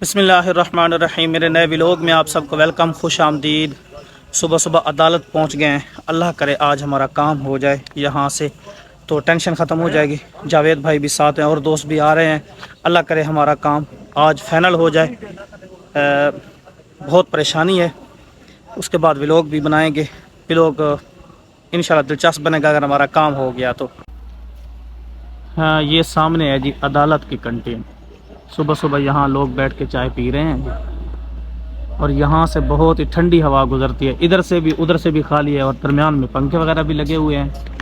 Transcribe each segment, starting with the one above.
बिस्मिल्लाहिर्रहमानिर्रहीम। मेरे नए व्लॉग में आप सबको वेलकम, खुश आमदीद। सुबह सुबह अदालत पहुंच गए हैं। अल्लाह करे आज हमारा काम हो जाए यहाँ से तो टेंशन ख़त्म हो जाएगी। जावेद भाई भी साथ हैं और दोस्त भी आ रहे हैं। अल्लाह करे हमारा काम आज फाइनल हो जाए। बहुत परेशानी है। उसके बाद व्लॉग भी बनाएंगे। व्लॉग इंशाल्लाह दिलचस्प बनेगा अगर हमारा काम हो गया तो। हाँ, ये सामने है जी अदालत की कैंटीन। सुबह सुबह यहाँ लोग बैठ के चाय पी रहे हैं और यहाँ से बहुत ही ठंडी हवा गुजरती है। इधर से भी उधर से भी खाली है और दरमियान में पंखे वगैरह भी लगे हुए हैं।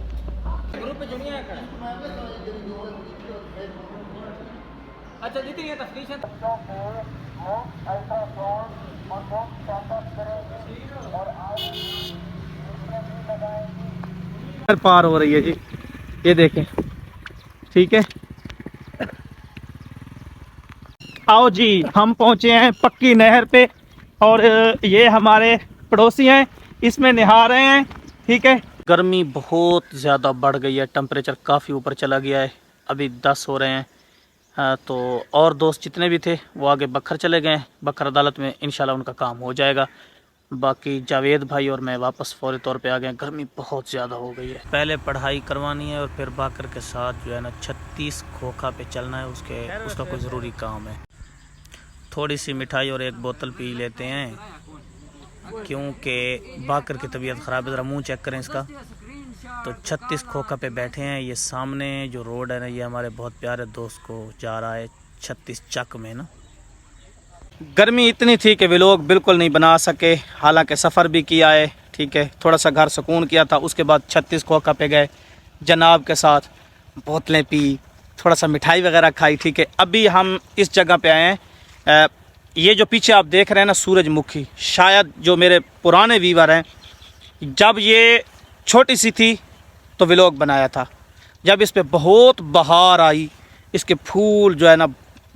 पार हो रही है जी, ये देखें। ठीक है, आओ जी, हम पहुंचे हैं पक्की नहर पे और ये हमारे पड़ोसी हैं, इसमें नहा रहे हैं। ठीक है, गर्मी बहुत ज़्यादा बढ़ गई है, टेम्परेचर काफ़ी ऊपर चला गया है। अभी 10 हो रहे हैं। तो और दोस्त जितने भी थे वो आगे बखर चले गए हैं। बखर अदालत में इंशाल्लाह उनका काम हो जाएगा। बाकी जावेद भाई और मैं वापस फौरी तौर पे आ गए। गर्मी बहुत ज़्यादा हो गई है। पहले पढ़ाई करवानी है और फिर बाकर के साथ जो है ना 36 खोखा पे चलना है। उसका कोई ज़रूरी काम है। थोड़ी सी मिठाई और एक बोतल पी लेते हैं क्योंकि बाकर की तबीयत ख़राब है। ज़रा मुँह चेक करें इसका। तो 36 खोखा पे बैठे हैं। ये सामने जो रोड है ना, ये हमारे बहुत प्यारे दोस्त को जा रहा है 36 चक में ना। गर्मी इतनी थी कि व्लॉग बिल्कुल नहीं बना सके। हालांकि सफ़र भी किया है। ठीक है, थोड़ा सा घर सुकून किया था। उसके बाद 36 खोखा पे गए जनाब के साथ, बोतलें पी, थोड़ा सा मिठाई वगैरह खाई। ठीक है, अभी हम इस जगह पे आए हैं। ये जो पीछे आप देख रहे हैं ना सूरजमुखी, शायद जो मेरे पुराने व्यूवर हैं, जब ये छोटी सी थी तो व्लॉग बनाया था। जब इस पे बहुत बहार आई, इसके फूल जो है ना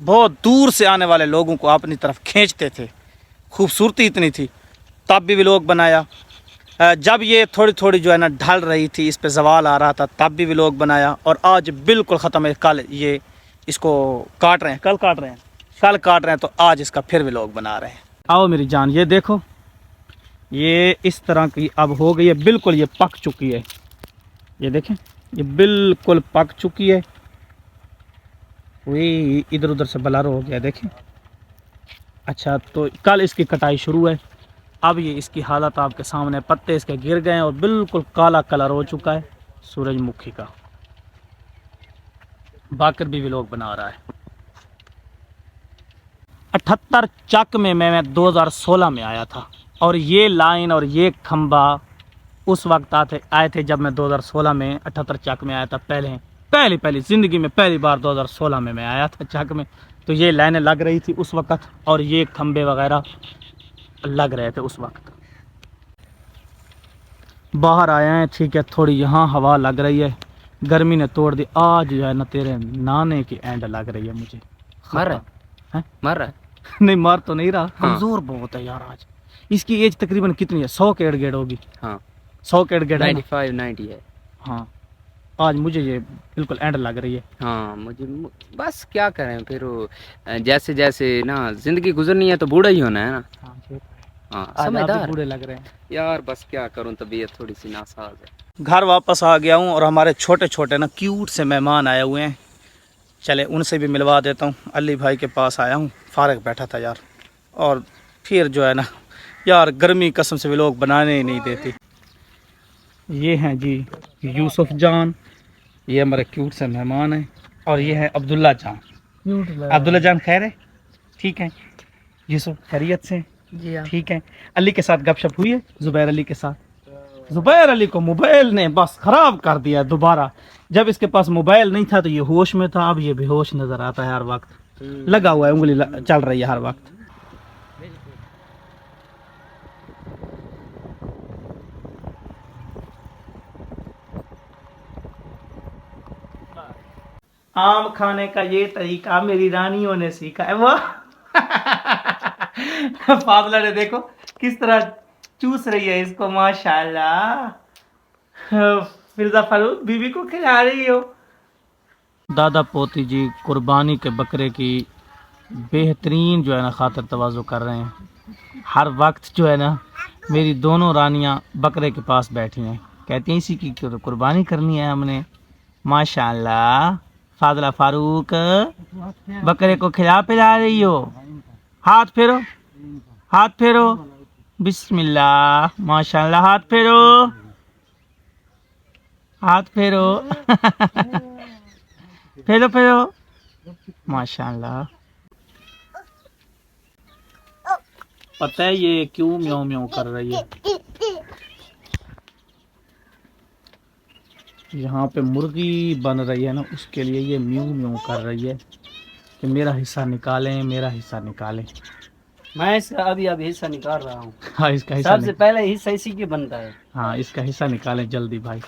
बहुत दूर से आने वाले लोगों को अपनी तरफ खींचते थे, खूबसूरती इतनी थी, तब भी व्लॉग बनाया। जब ये थोड़ी थोड़ी जो है ना ढल रही थी, इस पे ज़वाल आ रहा था, तब भी व्लॉग बनाया। और आज बिल्कुल ख़त्म है। कल ये इसको काट रहे हैं, कल काट रहे हैं, कल काट रहे हैं, तो आज इसका फिर व्लॉग बना रहे हैं। आओ मेरी जान, ये देखो, ये इस तरह की अब हो गई है। बिल्कुल ये पक चुकी है। ये देखें, ये बिल्कुल पक चुकी है। वही इधर उधर से बलर हो गया, देखें। अच्छा, तो कल इसकी कटाई शुरू है। अब ये इसकी हालत आपके सामने, पत्ते इसके गिर गए हैं और बिल्कुल काला कलर हो चुका है सूरजमुखी का। बाकर भी व्लॉग बना रहा है। 78 चक में मैं 2016 में आया था और ये लाइन और ये खंबा उस वक्त आए थे जब मैं 2016 में 78 चक में आया था। पहली ज़िंदगी में पहली बार 2016 में मैं आया था चक में। तो ये लाइनें लग रही थी उस वक्त और ये खंबे वगैरह लग रहे थे उस वक्त। बाहर आए हैं। ठीक है, थोड़ी यहाँ हवा लग रही है। गर्मी ने तोड़ दी। आज जो है ना तेरे नहाने की एंड लग रही है मुझे। मर रहा है? मर रहा है? नहीं, मर तो नहीं रहा। हाँ। कमज़ोर बहुत है यार आज। इसकी एज तकरीबन कितनी है? 100 के इर्द गिर्द होगी। हाँ, 100 के इर्द गिर्द है ना? 95 90 है। हाँ, आज मुझे ये बिल्कुल एंड लग रही है। हाँ, बस क्या करें फिर जैसे जैसे ना जिंदगी गुजरनी है तो बूढ़ा ही होना है ना। हाँ, ये तो है। हाँ, आज आप भी समझदार बूढ़े लग रहे हैं यार। बस क्या करूं, तबीयत थोड़ी सी नासाज है। घर वापस आ गया हूँ और हमारे छोटे छोटे ना क्यूट से मेहमान आए हुए हैं। चले उनसे भी मिलवा देता हूँ। अली भाई के पास आया हूँ, फारग बैठा था यार। और फिर जो है ना यार, गर्मी कसम से व्लॉग बनाने ही नहीं देती। ये हैं जी यूसुफ जान, ये हमारे क्यूट से मेहमान हैं। और ये है अब्दुल्ला जान। अब्दुल्ला जान खैर है? ठीक है। यूसुफ खैरियत से? जी हाँ। ठीक है। अली के साथ गपशप हुई है? जुबैर अली के साथ? जुबैर अली को मोबाइल ने बस खराब कर दिया दोबारा। जब इसके पास मोबाइल नहीं था तो ये होश में था, अब ये बेहोश नजर आता है हर वक्त। लगा हुआ है, उंगली चल रही है हर वक्त। आम खाने का ये तरीका मेरी रानियों ने सीखा है। वो फादला ने देखो किस तरह चूस रही है इसको, माशाल्लाह। फिजा फारूक बीवी को खिला रही हो। दादा पोती जी कुर्बानी के बकरे की बेहतरीन जो है ना खातिर तवाज़ो कर रहे हैं। हर वक्त जो है ना मेरी दोनों रानियां बकरे के पास बैठी हैं, कहती हैं इसी की कुर्बानी करनी है हमने। माशाल्लाह। फादला फारूक बकरे को खिला पिला रही हो? हाथ फेरो, हाथ फेरो, बिस्मिल्लाह, माशाल्लाह, हाथ फेरो, हाथ फेरो। फेरो फेरो, माशाल्लाह। पता है ये क्यों म्याऊं म्याऊं कर रही है? यहाँ पे मुर्गी बन रही है ना, उसके लिए ये म्याऊं म्याऊं कर रही है कि मेरा हिस्सा निकालें, मेरा हिस्सा निकालें। मैं इसका अभी हिस्सा निकाल रहा हूँ। हाँ, इसका हिस्सा सबसे पहले हिस्सा इसी की बनता है। हाँ, इसका हिस्सा निकालें जल्दी भाई।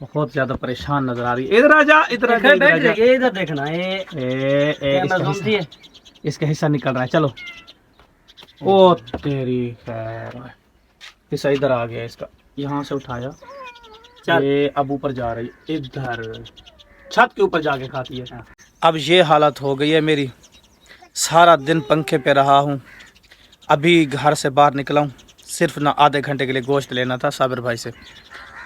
बहुत ज्यादा परेशान नजर आ रही है। इधर आ जा, इधर आ जा, इधर आ जा। ये इधर देखना, इसका हिस्सा निकल रहा है। चलो। ओ तेरी खैर, हिस्सा इधर आ गया इसका। यहाँ से उठाया, ये अब ऊपर जा रही है, इधर छत के ऊपर जाके खाती है। अब ये हालत हो गई है मेरी। सारा दिन पंखे पे रहा हूँ, अभी घर से बाहर निकला हूँ, सिर्फ ना आधे घंटे के लिए गोश्त लेना था साबिर भाई से।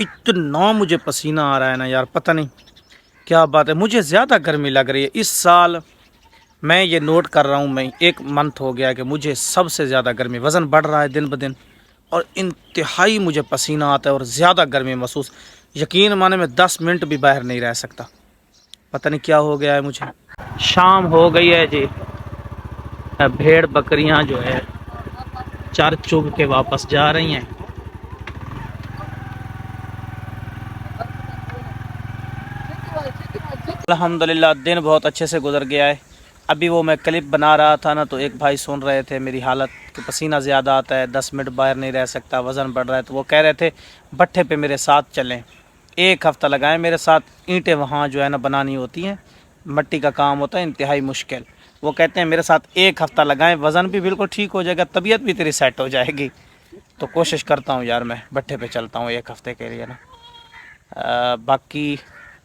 इतना मुझे पसीना आ रहा है ना यार, पता नहीं क्या बात है, मुझे ज़्यादा गर्मी लग रही है इस साल। मैं ये नोट कर रहा हूँ, मैं 1 मंथ हो गया कि मुझे सबसे ज़्यादा गर्मी, वज़न बढ़ रहा है दिन ब दिन और इंतहाई मुझे पसीना आता है और ज़्यादा गर्मी महसूस। यकीन माने मैं 10 मिनट भी बाहर नहीं रह सकता, पता नहीं क्या हो गया है मुझे। शाम हो गई है जी, भेड़ बकरियां जो है चर चुग के वापस जा रही हैं। अल्हम्दुलिल्लाह दिन बहुत अच्छे से गुजर गया है। अभी वो मैं क्लिप बना रहा था ना, तो एक भाई सुन रहे थे मेरी हालत कि पसीना ज़्यादा आता है, 10 मिनट बाहर नहीं रह सकता, वज़न बढ़ रहा है, तो वो कह रहे थे भट्ठे पे मेरे साथ चलें, 1 हफ़्ता लगाएं मेरे साथ। ईंटें वहाँ जो है ना बनानी होती हैं, मट्टी का काम होता है इंतहाई मुश्किल। वो कहते हैं मेरे साथ 1 हफ़्ता लगाएं, वज़न भी बिल्कुल ठीक हो जाएगा, तबीयत भी तेरी सेट हो जाएगी। तो कोशिश करता हूँ यार, मैं भट्ठे पे चलता हूँ 1 हफ़्ते के लिए ना। बाकी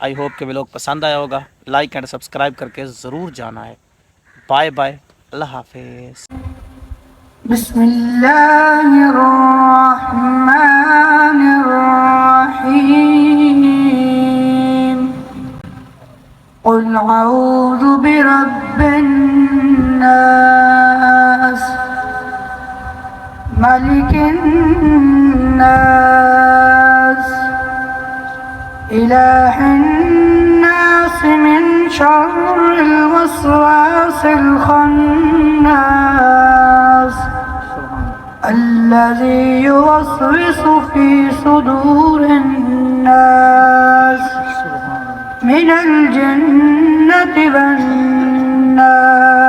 आई होप कि व्लॉग पसंद आया होगा। लाइक एंड सब्सक्राइब करके ज़रूर जाना है। बाय बाय, अल्लाह हाफिज़। बिस्मिल्लाहिर्रहमानिर्रहीम। क़ुल अऊज़ु बिरब्बिन नास, मलिकिन नास, इलाहिन नास, मिन शर्रिल वस्वासिल खन्नास, अल्लज़ी युवस्विसु फ़ी सुदूरिन नास, मिनल जिन्नति वन नास।